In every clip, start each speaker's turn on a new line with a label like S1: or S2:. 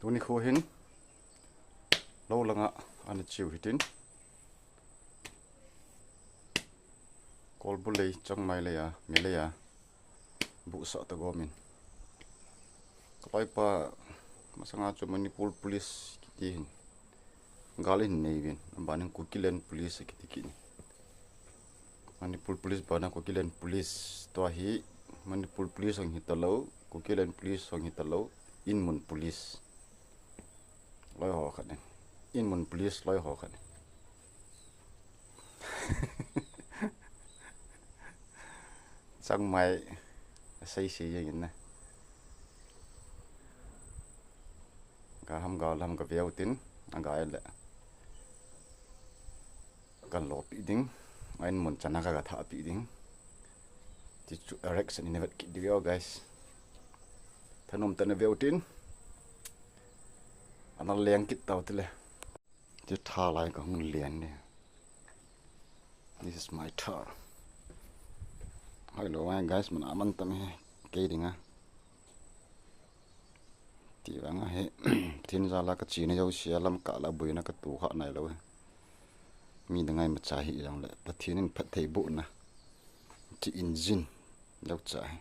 S1: ตัวนี้คู่หินlâu lăng ạ anh chịu thì tin call bù lây trong mai lây à mẹ lây à bu sợ tao gom mình cái pa masang cho Manipur police kiti galin nei bin banang Kukilen police kiti kini Manipur police banang Kukilen police to hi Manipur police ang hitalo Kukilen police ang hitalo Inmun police loi ho khan Inmun police loi ho khan sang mai xây vậy nè cả ham gạo làm cái véo tin anh gái lệ cần lốp bị đinh anh muốn chăn cái gà thả bị đinh thì chú Rex này vật kỹ véo guys thân ông tên véo tin anh liền kít tàu thế này chứ thả lại cái hông liền này this is my tar hello guys mình aman tâm cái đinh à thì vắng hệ thiên gia là cái chỉ này dâu xia làm cả là bưởi nó cái tủ họ này rồi mình đang ngày mà trả hiện rằng lại bắt thiên nên phát thấy bộ nè chỉ engine dâu chạy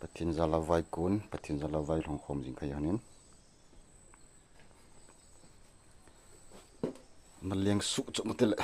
S1: bắt thiên gia là vai cuốn bắt thiên gia là vai hồng hồng gì cái này mà liền sụt cho một tí lệ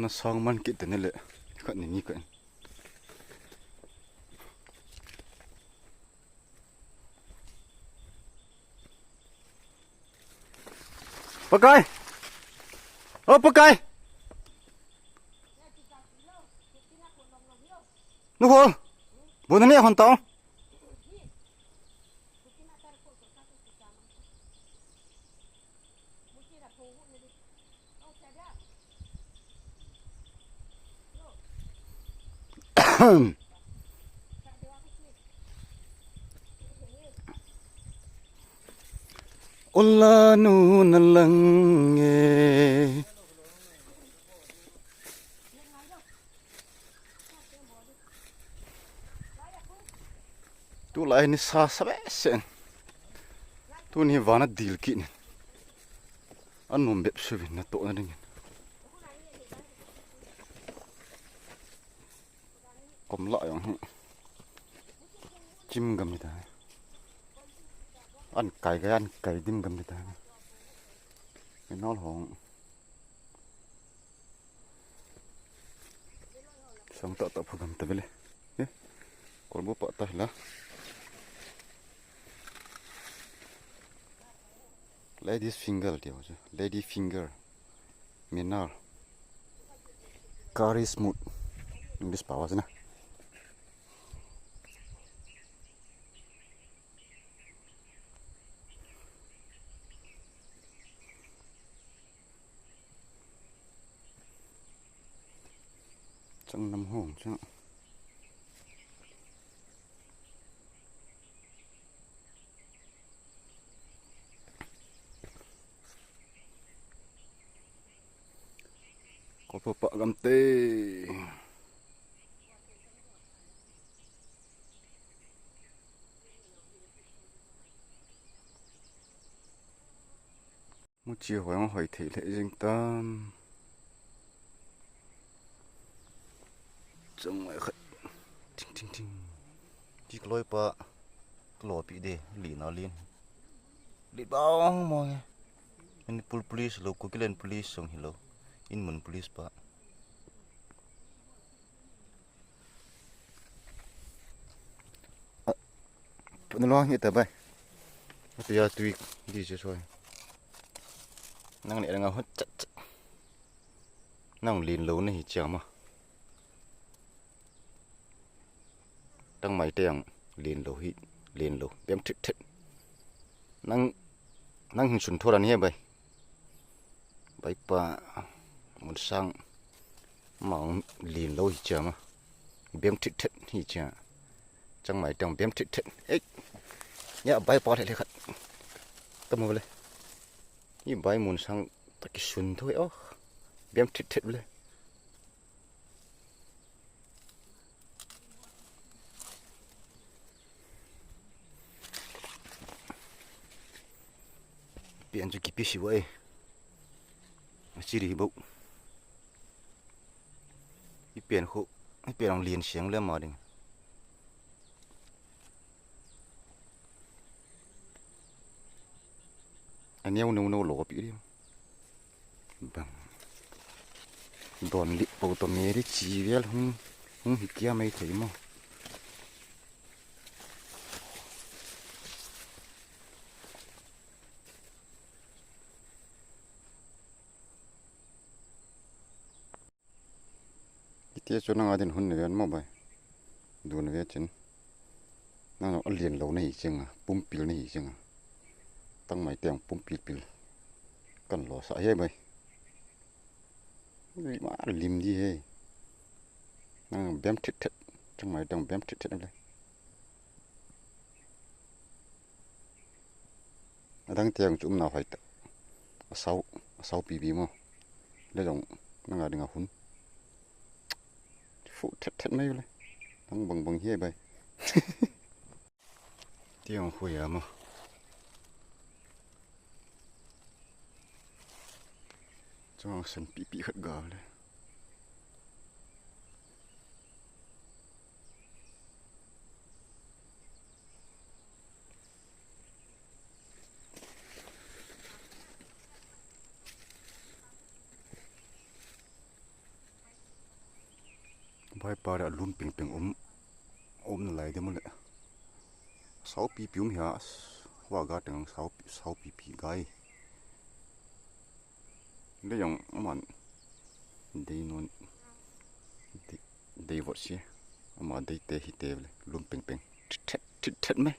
S1: nó xong man kít này lệ cận này như cận pakai pakai nó hôn bốn này hôn tao Ola nu nalang e tu lai ni sa sabe sen tu ni vana dil ki ni anum bep suvin na to na ding kom la yang chim gam ni ta ăn cày dim gầm đi ta cái nó hỏng xong tọt tọt gầm ta về đây còn bố bọt tay là ladies finger điều chứ lady finger minar curry smooth English power chứ nè trong năm hồn chứ có bộ bọ gầm tê một chiều hỏi thị lệ dinh tâm trong ngoài khất ting chỉ lôi pa lò bị đề lì nó liên lì bao mọi anh police lo Kukilen police song hello Inmun police pa nó lo như thế vậy bây giờ tùy đi chơi thôi năng này đang hốt chặt năng liền lâu này chèo mà tăng mày tèng liền lô hít liền lô bém thịt thịt năng năng hình sùn thua đàn hiệp bay bay pa một sang mỏng liền lô hít chả mà bém thịt thịt hít chả tăng mày tèng bém thịt thịt ấy nhá bay pa lại khát tâm vào đây như bay một sang ta cái sùn thôi ó bém thịt thịt lên biển cho kịp xíu vậy chỉ đi bộ cái biển khô cái biển liền xiềng lên mà đi anh em nấu lẩu bị đi bằng đòn đi bộ tôm mè đi chỉ về không không hít kia mấy thấy mà tia cho nó đến hun này mà vậy đun về chân nó liền lẩu này chừng à pum pil này chừng à tăng mấy tiếng pum pil cần lò sợ hết vậy mà lim đi hết nó bém thịt thịt trong mấy tiếng bém thịt thịt đây đang tiếng chúng nào phải sáu pp mà lấy dòng nó là đừng ngọc hun phụ thịt mấy vậy đang bằng hết vậy tiếng khuya mà cho sân pp khất gà đây bay pa đã luôn ping ôm lại thế mà lại 6 pp um hả hoa gà từng 6 pp gai đây dòng mà đây non đây vật gì mà đây tê hít tê luôn ping thịt mấy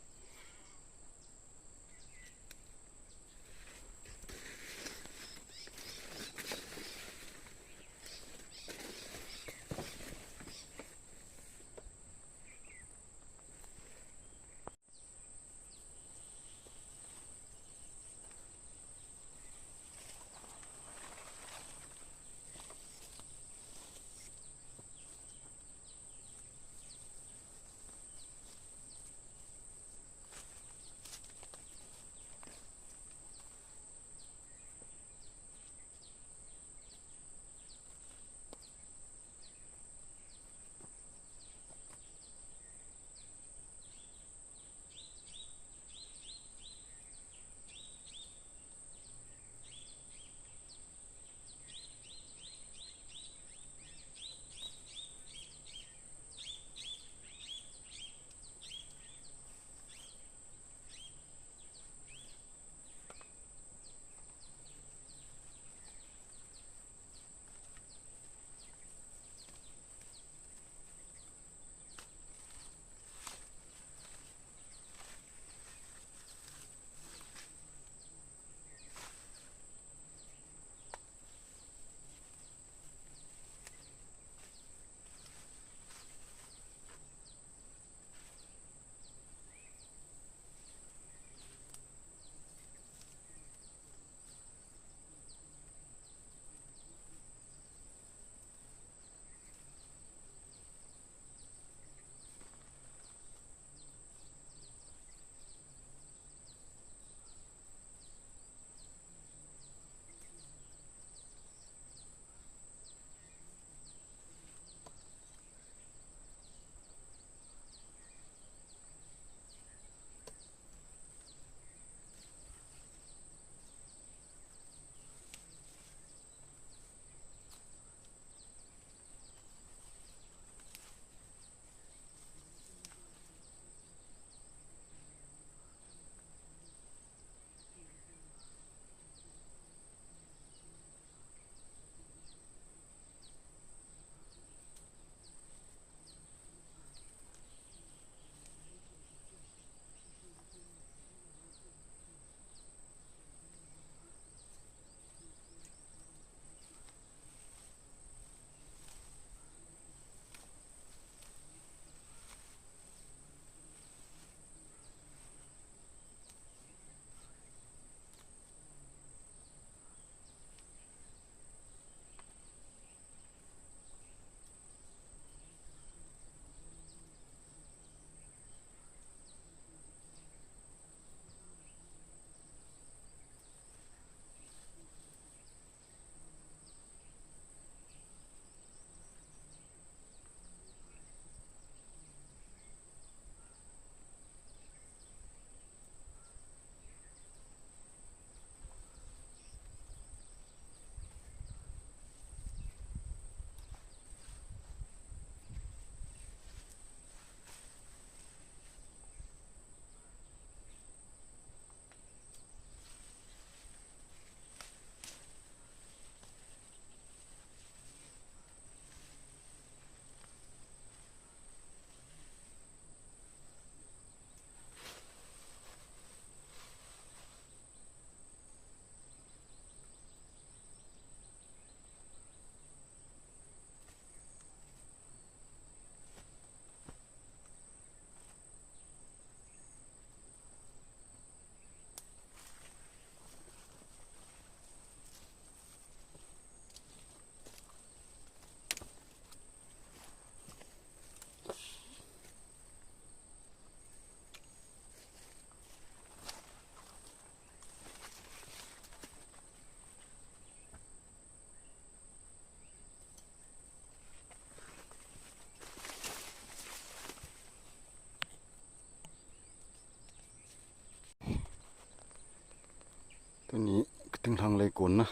S1: tiếng thang lấy cuốn na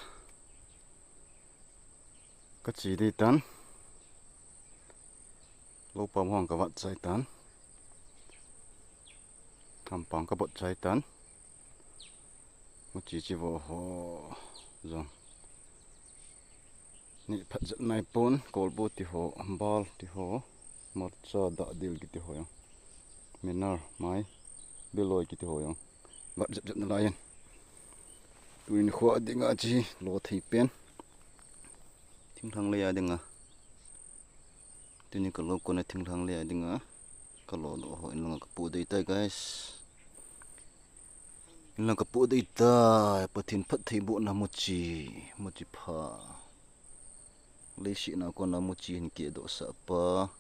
S1: cái chỉ đi tán lâu bom hoàng cái vật trái tán tham bằng cái vật trái tán một chỉ vào họ rồi nị phát dẫn này pon cột bút thì họ bal thì họ một cho đã điều cái thì họ minar mai beloi cái thì họ vật dẫn lại tụi nó khoa đi ngã chi lo thấy pen tiếng thang lấy đi ngã tụi nó cái lo con này tiếng thang lấy đi ngã cái lo đó họ nó cái bút đây tay guys nó cái bút đây tay bút thiên phát thấy bút nào một chi pha lấy xịn nào con nào một chi hình kia độ sợ pa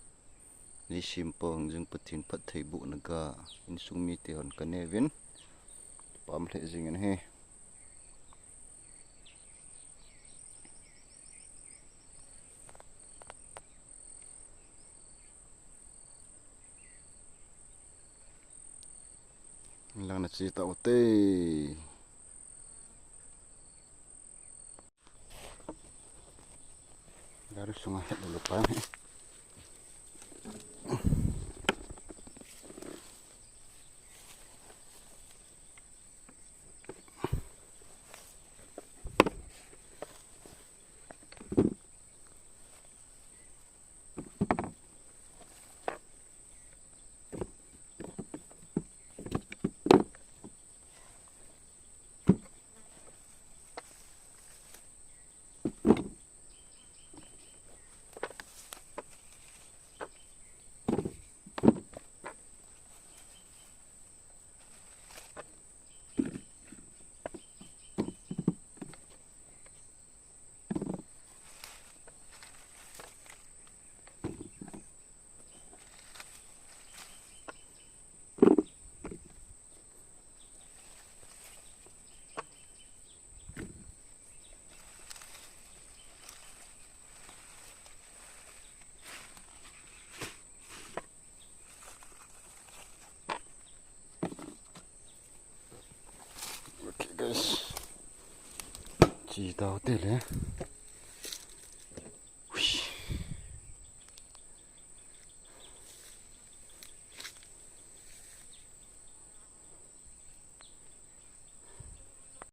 S1: lấy simple nhưng bút thiên phát thấy bút nó cả in sung mi thì hòn cái này viên bám thế gì nghe he lang na si tao te garus sungai dulu pan guys chỉ tao tê lẽ